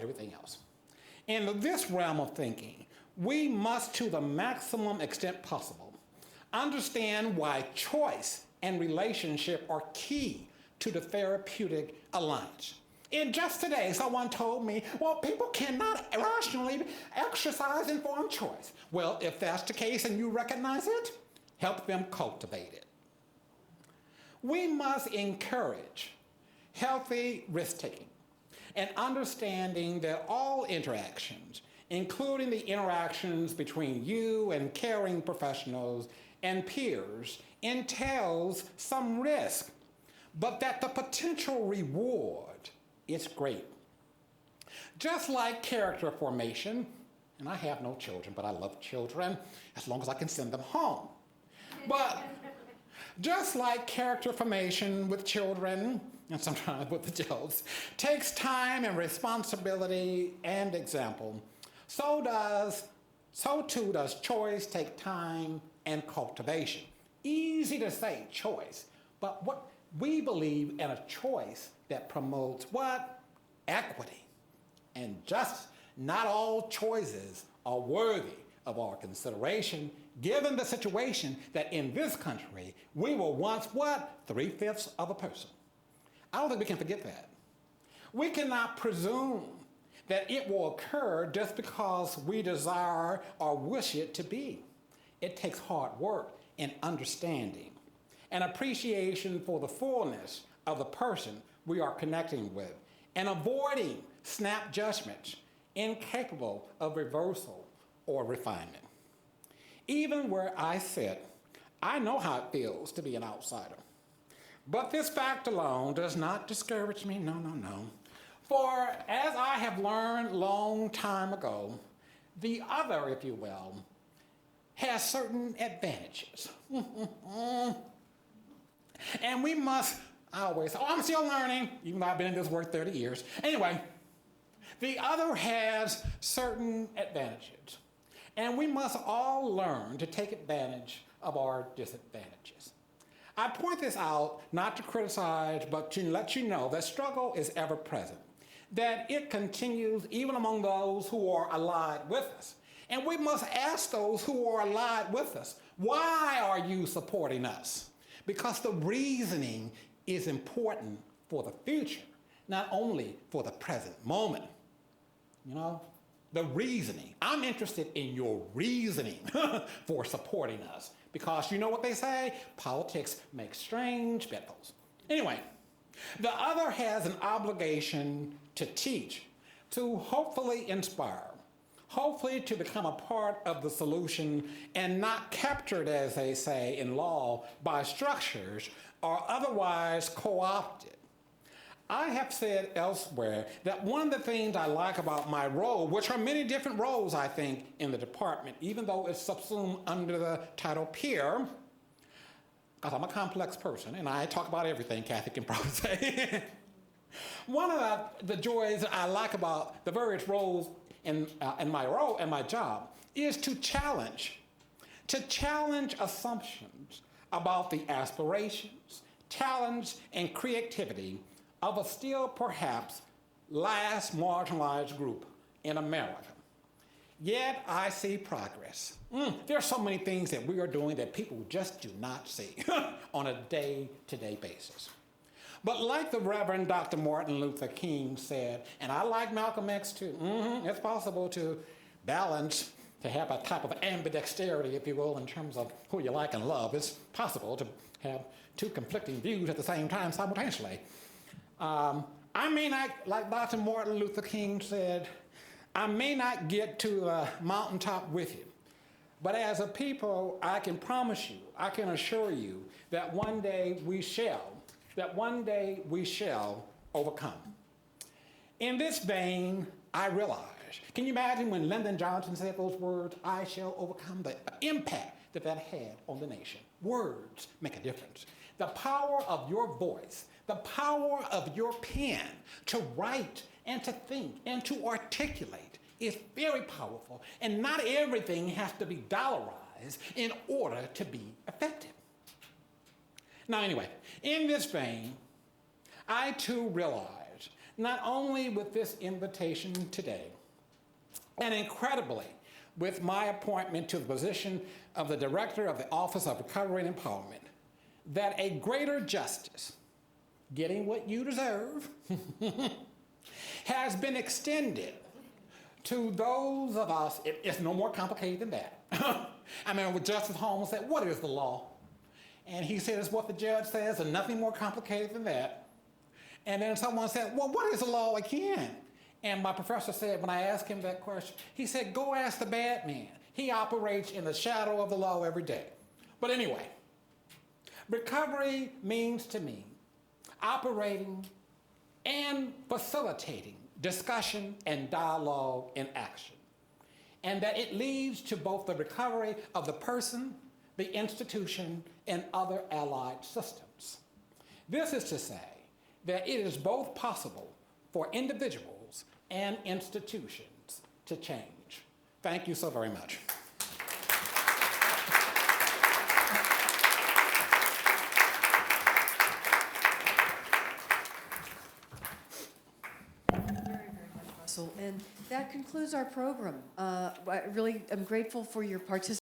everything else. In this realm of thinking, we must, to the maximum extent possible, understand why choice and relationship are key to the therapeutic alliance. And just today, someone told me, well, people cannot rationally exercise informed choice. Well, if that's the case and you recognize it, help them cultivate it. We must encourage healthy risk-taking and understanding that all interactions, including the interactions between you and caring professionals and peers, entails some risk, but that the potential reward is great. Just like character formation, and I have no children, but I love children as long as I can send them home. But just like character formation with children, and sometimes with adults, takes time and responsibility and example, so too does choice take time and cultivation. Easy to say choice, but what we believe in a choice that promotes what? Equity and justice. Not all choices are worthy of our consideration, given the situation that in this country, we were once what? 3/5 of a person. I don't think we can forget that. We cannot presume that it will occur just because we desire or wish it to be. It takes hard work and understanding, and appreciation for the fullness of the person we are connecting with, and avoiding snap judgments incapable of reversal or refinement. Even where I sit, I know how it feels to be an outsider. But this fact alone does not discourage me, no. For as I have learned long time ago, the other, if you will, has certain advantages. And we must always say, I'm still learning, even though I've been in this work 30 years. Anyway, the other has certain advantages. And we must all learn to take advantage of our disadvantages. I point this out not to criticize, but to let you know that struggle is ever present, that it continues even among those who are allied with us. And we must ask those who are allied with us, why are you supporting us? Because the reasoning is important for the future, not only for the present moment. You know, the reasoning. I'm interested in your reasoning for supporting us. Because you know what they say? Politics makes strange bedfellows. Anyway, the other has an obligation to teach, to hopefully inspire, hopefully to become a part of the solution and not captured, as they say in law, by structures or otherwise co-opted. I have said elsewhere that one of the things I like about my role, which are many different roles, I think, in the department, even though it's subsumed under the title peer, because I'm a complex person and I talk about everything, Kathy can probably say. One of the joys that I like about the various roles in my role and my job is to challenge assumptions about the aspirations, talents, and creativity of a still perhaps last marginalized group in America. Yet I see progress. There are so many things that we are doing that people just do not see on a day-to-day basis. But like the Reverend Dr. Martin Luther King said, and I like Malcolm X too, it's possible to balance, to have a type of ambidexterity, if you will, in terms of who you like and love. It's possible to have two conflicting views at the same time simultaneously. I may not, like Dr. Martin Luther King said, I may not get to the mountaintop with you, but as a people, I can promise you, I can assure you that one day we shall overcome. In this vein, I realize, can you imagine when Lyndon Johnson said those words, I shall overcome, the impact that had on the nation? Words make a difference. The power of your voice, the power of your pen to write and to think and to articulate is very powerful, and not everything has to be dollarized in order to be effective. Now anyway, in this vein, I too realize not only with this invitation today, and incredibly, with my appointment to the position of the Director of the Office of Recovery and Empowerment, that a greater justice, getting what you deserve, has been extended to those of us. It's no more complicated than that. I mean, with Justice Holmes said, what is the law? And he said, it's what the judge says, and nothing more complicated than that. And then someone said, well, what is the law again? And my professor said, when I asked him that question, he said, go ask the bad man. He operates in the shadow of the law every day. But anyway, recovery means to me operating and facilitating discussion and dialogue in action, and that it leads to both the recovery of the person, the institution, and other allied systems. This is to say that it is both possible for individuals and institutions to change. Thank you so very much. And that concludes our program. I really am grateful for your participation.